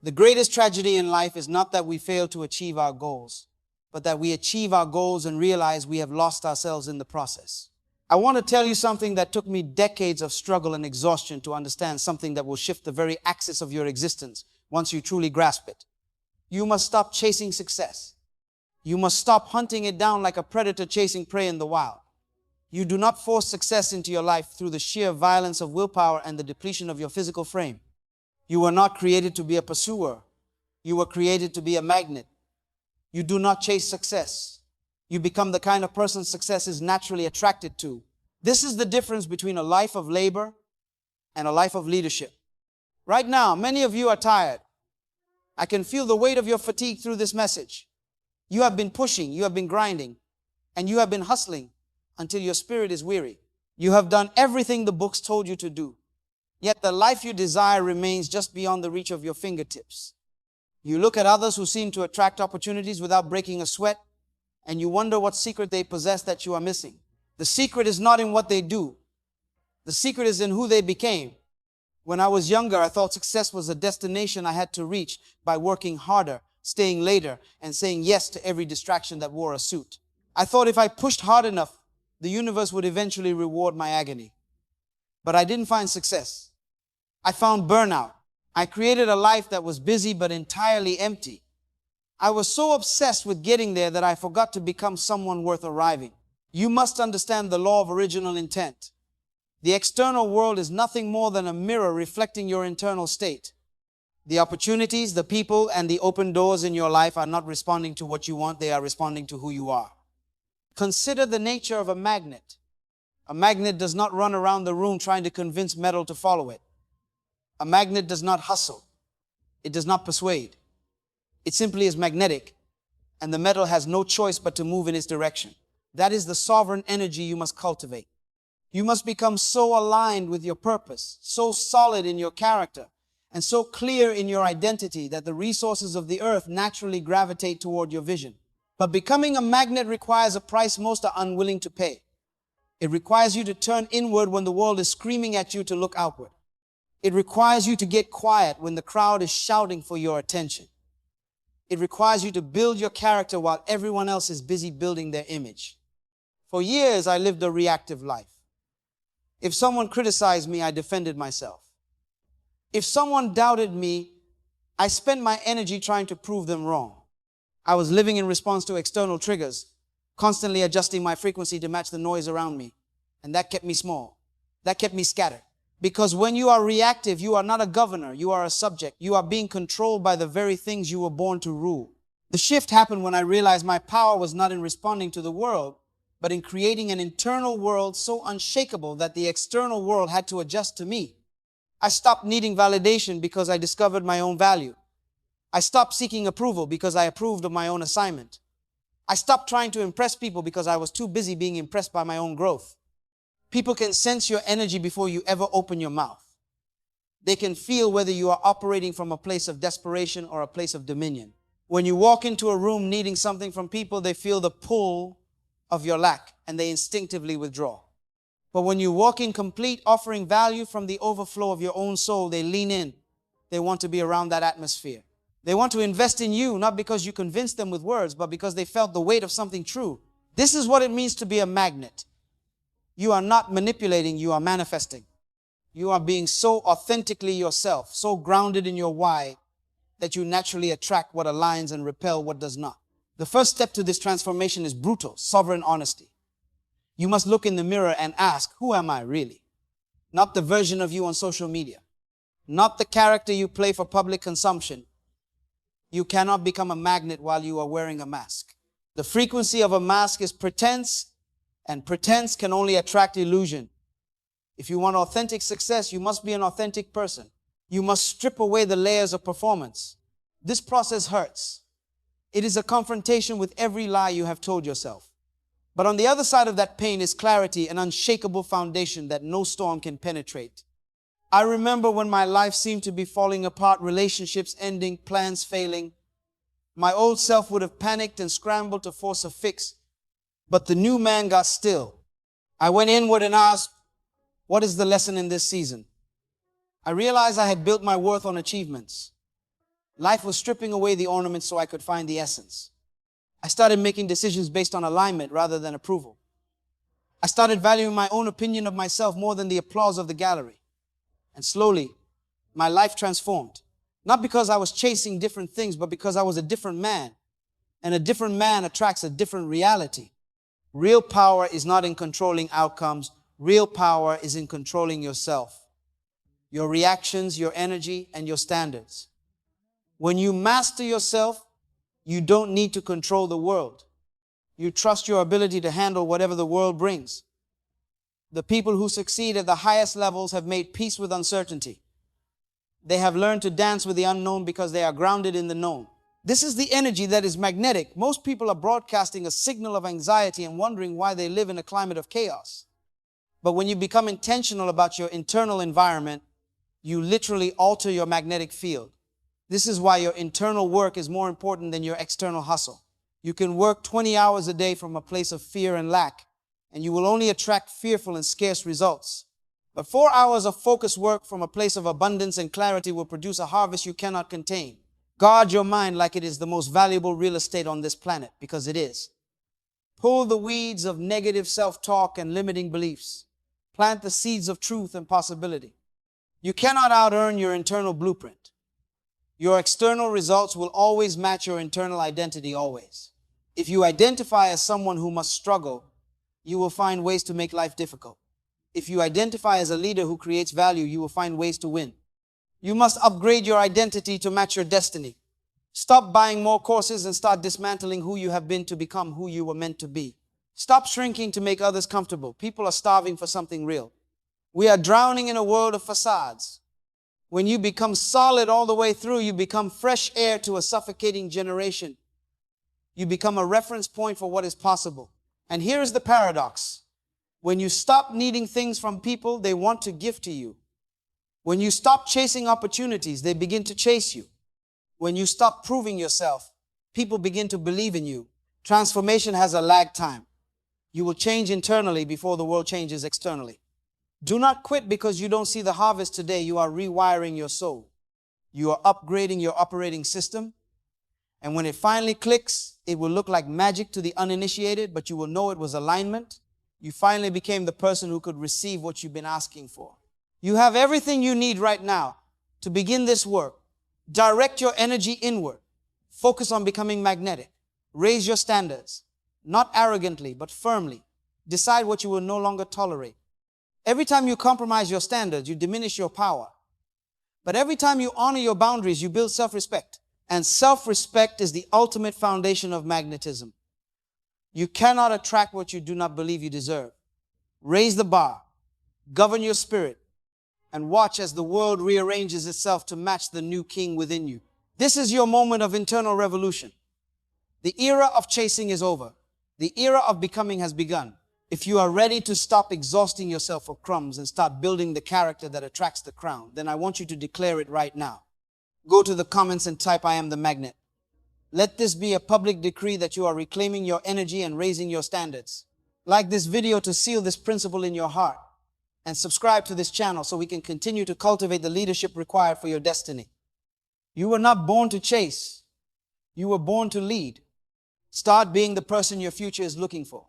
The greatest tragedy in life is not that we fail to achieve our goals, but that we achieve our goals and realize we have lost ourselves in the process. I want to tell you something that took me decades of struggle and exhaustion to understand, something that will shift the very axis of your existence once you truly grasp it. You must stop chasing success. You must stop hunting it down like a predator chasing prey in the wild. You do not force success into your life through the sheer violence of willpower and the depletion of your physical frame. You were not created to be a pursuer. You were created to be a magnet. You do not chase success. You become the kind of person success is naturally attracted to. This is the difference between a life of labor and a life of leadership. Right now, many of you are tired. I can feel the weight of your fatigue through this message. You have been pushing, you have been grinding, and you have been hustling until your spirit is weary. You have done everything the books told you to do. Yet the life you desire remains just beyond the reach of your fingertips. You look at others who seem to attract opportunities without breaking a sweat, and you wonder what secret they possess that you are missing. The secret is not in what they do. The secret is in who they became. When I was younger, I thought success was a destination I had to reach by working harder, staying later, and saying yes to every distraction that wore a suit. I thought if I pushed hard enough, the universe would eventually reward my agony. But I didn't find success. I found burnout. I created a life that was busy but entirely empty. I was so obsessed with getting there that I forgot to become someone worth arriving. You must understand the law of original intent. The external world is nothing more than a mirror reflecting your internal state. The opportunities, the people, and the open doors in your life are not responding to what you want, they are responding to who you are. Consider the nature of a magnet. A magnet does not run around the room trying to convince metal to follow it. A magnet does not hustle. It does not persuade. It simply is magnetic, and the metal has no choice but to move in its direction. That is the sovereign energy you must cultivate. You must become so aligned with your purpose, so solid in your character, and so clear in your identity that the resources of the earth naturally gravitate toward your vision. But becoming a magnet requires a price most are unwilling to pay. It requires you to turn inward when the world is screaming at you to look outward. It requires you to get quiet when the crowd is shouting for your attention. It requires you to build your character while everyone else is busy building their image. For years, I lived a reactive life. If someone criticized me, I defended myself. If someone doubted me, I spent my energy trying to prove them wrong. I was living in response to external triggers, constantly adjusting my frequency to match the noise around me. And that kept me small. That kept me scattered. Because when you are reactive, you are not a governor, you are a subject. You are being controlled by the very things you were born to rule. The shift happened when I realized my power was not in responding to the world, but in creating an internal world so unshakable that the external world had to adjust to me. I stopped needing validation because I discovered my own value. I stopped seeking approval because I approved of my own assignment. I stopped trying to impress people because I was too busy being impressed by my own growth. People can sense your energy before you ever open your mouth. They can feel whether you are operating from a place of desperation or a place of dominion. When you walk into a room needing something from people, they feel the pull of your lack and they instinctively withdraw. But when you walk in complete, offering value from the overflow of your own soul, they lean in. They want to be around that atmosphere. They want to invest in you, not because you convinced them with words, but because they felt the weight of something true. This is what it means to be a magnet. You are not manipulating, you are manifesting. You are being so authentically yourself, so grounded in your why, that you naturally attract what aligns and repel what does not. The first step to this transformation is brutal, sovereign honesty. You must look in the mirror and ask, who am I really? Not the version of you on social media. Not the character you play for public consumption. You cannot become a magnet while you are wearing a mask. The frequency of a mask is pretense, and pretense can only attract illusion. If you want authentic success, you must be an authentic person. You must strip away the layers of performance. This process hurts. It is a confrontation with every lie you have told yourself. But on the other side of that pain is clarity, an unshakable foundation that no storm can penetrate. I remember when my life seemed to be falling apart, relationships ending, plans failing. My old self would have panicked and scrambled to force a fix, but the new man got still. I went inward and asked, what is the lesson in this season? I realized I had built my worth on achievements. Life was stripping away the ornaments so I could find the essence. I started making decisions based on alignment rather than approval. I started valuing my own opinion of myself more than the applause of the gallery. And slowly, my life transformed. Not because I was chasing different things, but because I was a different man. And a different man attracts a different reality. Real power is not in controlling outcomes. Real power is in controlling yourself, your reactions, your energy, and your standards. When you master yourself, you don't need to control the world. You trust your ability to handle whatever the world brings. The people who succeed at the highest levels have made peace with uncertainty. They have learned to dance with the unknown because they are grounded in the known. This is the energy that is magnetic. Most people are broadcasting a signal of anxiety and wondering why they live in a climate of chaos. But when you become intentional about your internal environment, you literally alter your magnetic field. This is why your internal work is more important than your external hustle. You can work 20 hours a day from a place of fear and lack, and you will only attract fearful and scarce results. But 4 hours of focused work from a place of abundance and clarity will produce a harvest you cannot contain. Guard your mind like it is the most valuable real estate on this planet, because it is. Pull the weeds of negative self-talk and limiting beliefs. Plant the seeds of truth and possibility. You cannot out-earn your internal blueprint. Your external results will always match your internal identity, always. If you identify as someone who must struggle, you will find ways to make life difficult. If you identify as a leader who creates value, you will find ways to win. You must upgrade your identity to match your destiny. Stop buying more courses and start dismantling who you have been to become who you were meant to be. Stop shrinking to make others comfortable. People are starving for something real. We are drowning in a world of facades. When you become solid all the way through, you become fresh air to a suffocating generation. You become a reference point for what is possible. And here is the paradox. When you stop needing things from people, they want to give to you. When you stop chasing opportunities, they begin to chase you. When you stop proving yourself, people begin to believe in you. Transformation has a lag time. You will change internally before the world changes externally. Do not quit because you don't see the harvest today. You are rewiring your soul. You are upgrading your operating system. And when it finally clicks, it will look like magic to the uninitiated, but you will know it was alignment. You finally became the person who could receive what you've been asking for. You have everything you need right now to begin this work. Direct your energy inward. Focus on becoming magnetic. Raise your standards, not arrogantly, but firmly. Decide what you will no longer tolerate. Every time you compromise your standards, you diminish your power. But every time you honor your boundaries, you build self-respect. And self-respect is the ultimate foundation of magnetism. You cannot attract what you do not believe you deserve. Raise the bar, govern your spirit, and watch as the world rearranges itself to match the new king within you. This is your moment of internal revolution. The era of chasing is over. The era of becoming has begun. If you are ready to stop exhausting yourself for crumbs and start building the character that attracts the crown, then I want you to declare it right now. Go to the comments and type, "I am the magnet." Let this be a public decree that you are reclaiming your energy and raising your standards. Like this video to seal this principle in your heart, and subscribe to this channel so we can continue to cultivate the leadership required for your destiny. You were not born to chase. You were born to lead. Start being the person your future is looking for.